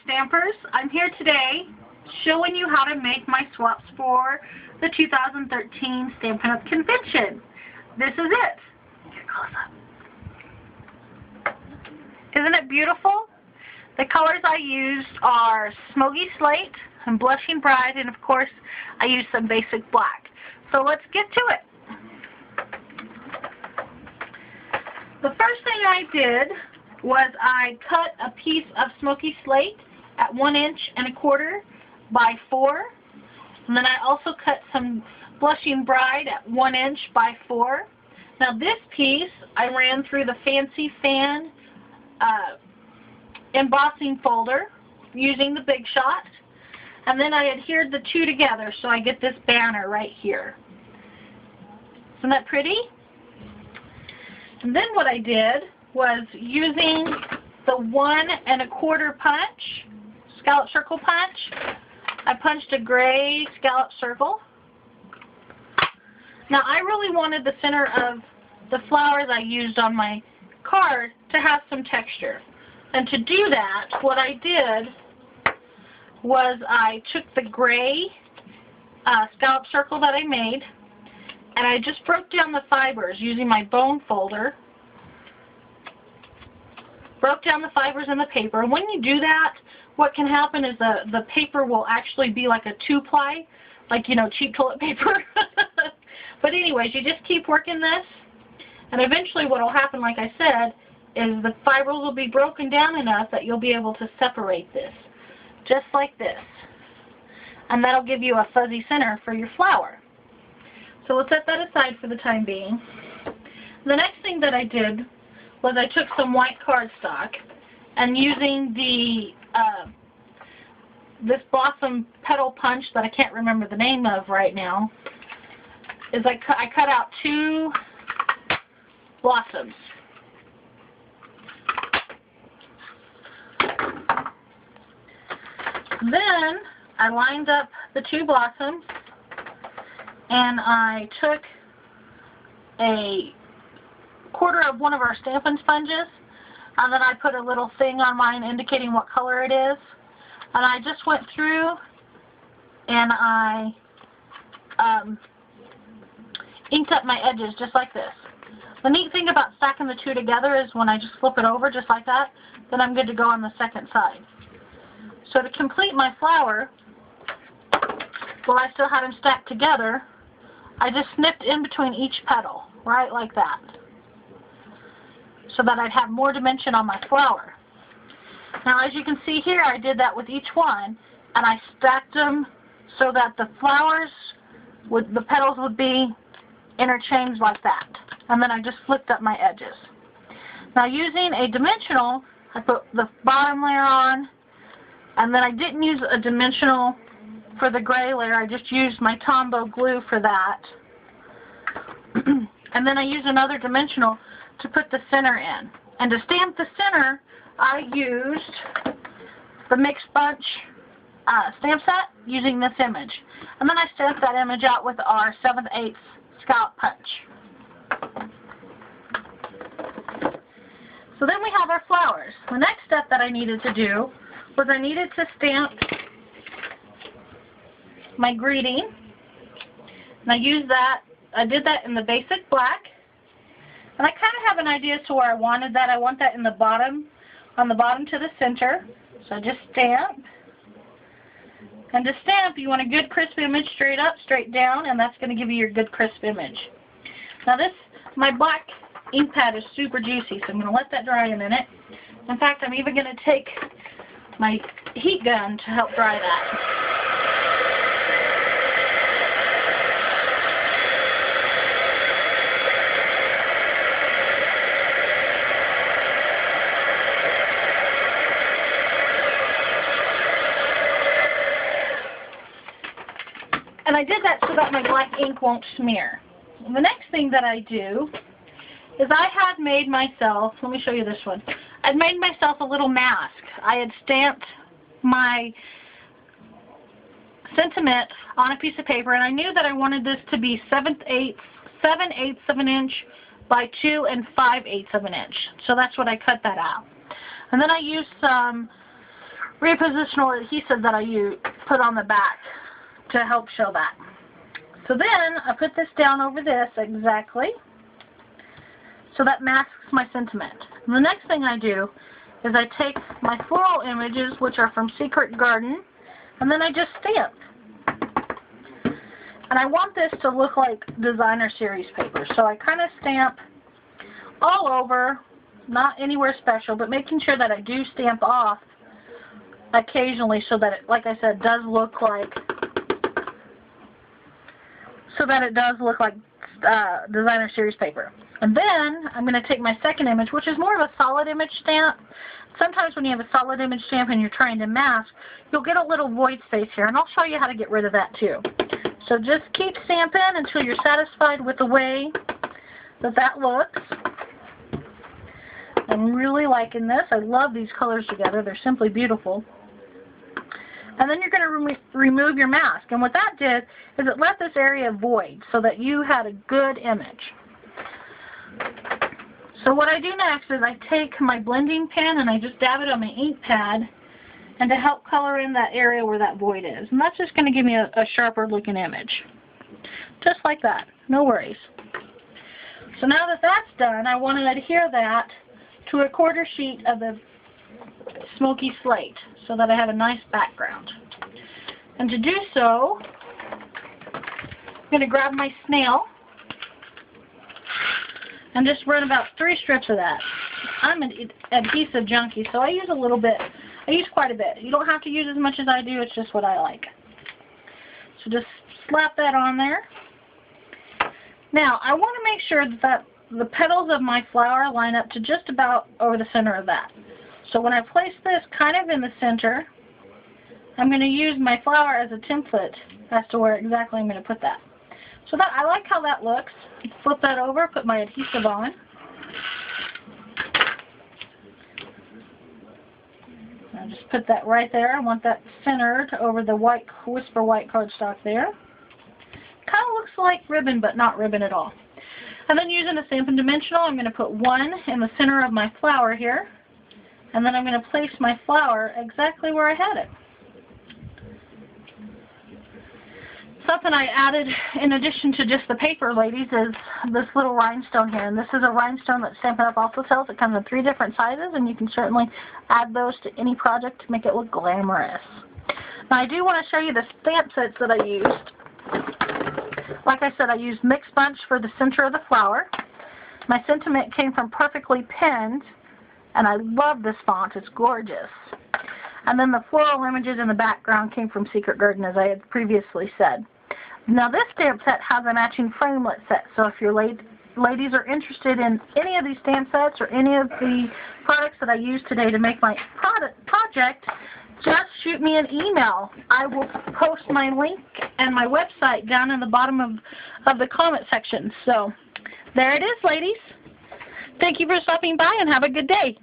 Stampers. I'm here today showing you how to make my swaps for the 2013 Stampin Up Convention. This is it. Here, close up. Isn't it beautiful? The colors I used are Smoky Slate and Blushing Bride, and of course I used some basic black. So let's get to it. The first thing I did was I cut a piece of Smoky Slate at 1 1/4 by 4, and then I also cut some Blushing Bride at 1 inch by 4. Now this piece I ran through the Fancy Fan embossing folder using the Big Shot, and then I adhered the two together so I get this banner right here. Isn't that pretty? And then what I did was using the 1 1/4 punch, scallop circle punch, I punched a gray scallop circle. Now I really wanted the center of the flowers I used on my card to have some texture. And to do that, what I did was I took the gray scallop circle that I made, and I just broke down the fibers using my bone folder. Broke down the fibers in the paper. And when you do that, what can happen is the paper will actually be like a 2-ply, like, you know, cheap toilet paper. But anyways, you just keep working this, and eventually what will happen, like I said, is the fibers will be broken down enough that you'll be able to separate this, just like this. And that'll give you a fuzzy center for your flower. So we'll set that aside for the time being. The next thing that I did was I took some white cardstock, and using the this blossom petal punch that I can't remember the name of right now, is I cut out 2 blossoms. Then I lined up the 2 blossoms, and I took a 1/4 of one of our Stampin' sponges, and then I put a little thing on mine indicating what color it is, and I just went through and I inked up my edges just like this. The neat thing about stacking the 2 together is when I just flip it over just like that, then I'm good to go on the second side. So to complete my flower, while I still had them stacked together, I just snipped in between each petal, right like that, so that I'd have more dimension on my flower. Now as you can see here, I did that with each one, and I stacked them so that the flowers, the petals would be interchanged like that. And then I just flipped up my edges. Now using a dimensional, I put the bottom layer on, and then I didn't use a dimensional for the gray layer, I just used my Tombow glue for that. And then I used another dimensional to put the center in. And to stamp the center, I used the Mixed Bunch stamp set using this image. And then I stamped that image out with our 7/8 scallop punch. So then we have our flowers. The next step that I needed to do was I needed to stamp my greeting. And I did that in the basic black. And I kind of have an idea as to where I wanted that. I want that in the bottom, on the bottom to the center. So I just stamp. And to stamp, you want a good crisp image straight up, straight down, and that's going to give you your good crisp image. Now my black ink pad is super juicy, so I'm going to let that dry a minute. In fact, I'm even going to take my heat gun to help dry that. And I did that so that my black ink won't smear. And the next thing that I do is I had made myself, let me show you this one, I'd made myself a little mask. I had stamped my sentiment on a piece of paper, and I knew that I wanted this to be 7/8 of an inch by 2 5/8 of an inch. So that's what I cut that out. And then I used some repositional adhesive that I put on the back to help show that. So then I put this down over this exactly, so that masks my sentiment. And the next thing I do is I take my floral images, which are from Secret Garden, and then I just stamp. And I want this to look like designer series paper, so I kind of stamp all over, not anywhere special, but making sure that I do stamp off occasionally so that it, like I said, does look like designer series paper. And then I'm going to take my second image, which is more of a solid image stamp. Sometimes when you have a solid image stamp and you're trying to mask, you'll get a little void space here, and I'll show you how to get rid of that too. So just keep stamping until you're satisfied with the way that looks. I'm really liking this. I love these colors together. They're simply beautiful. And then you're going to remove your mask. And what that did is it left this area void so that you had a good image. So what I do next is I take my blending pen and I just dab it on my ink pad, and to help color in that area where that void is. And that's just going to give me a sharper looking image. Just like that. No worries. So now that that's done, I want to adhere that to a quarter sheet of the smoky slate so that I have a nice background. And to do so, I'm going to grab my snail and just run about 3 strips of that. I'm an adhesive junkie, so I use a little bit. I use quite a bit. You don't have to use as much as I do, it's just what I like. So just slap that on there. Now, I want to make sure that the petals of my flower line up to just about over the center of that. So when I place this kind of in the center, I'm going to use my flower as a template as to where exactly I'm going to put that. So that I like how that looks. Flip that over, put my adhesive on. I'll just put that right there. I want that centered over the white Whisper white cardstock there. Kind of looks like ribbon, but not ribbon at all. And then using a Stampin' Dimensional, I'm going to put 1 in the center of my flower here. And then I'm going to place my flower exactly where I had it. Something I added in addition to just the paper, ladies, is this little rhinestone here. And this is a rhinestone that Stampin' Up also sells. It comes in 3 different sizes, and you can certainly add those to any project to make it look glamorous. Now, I do want to show you the stamp sets that I used. Like I said, I used Mixed Bunch for the center of the flower. My sentiment came from Perfectly Penned, and I love this font. It's gorgeous. And then the floral images in the background came from Secret Garden, as I had previously said. Now this stamp set has a matching framelit set, so if your ladies are interested in any of these stamp sets or any of the products that I used today to make my project, just shoot me an email. I will post my link and my website down in the bottom of the comment section. So there it is, ladies. Thank you for stopping by and have a good day.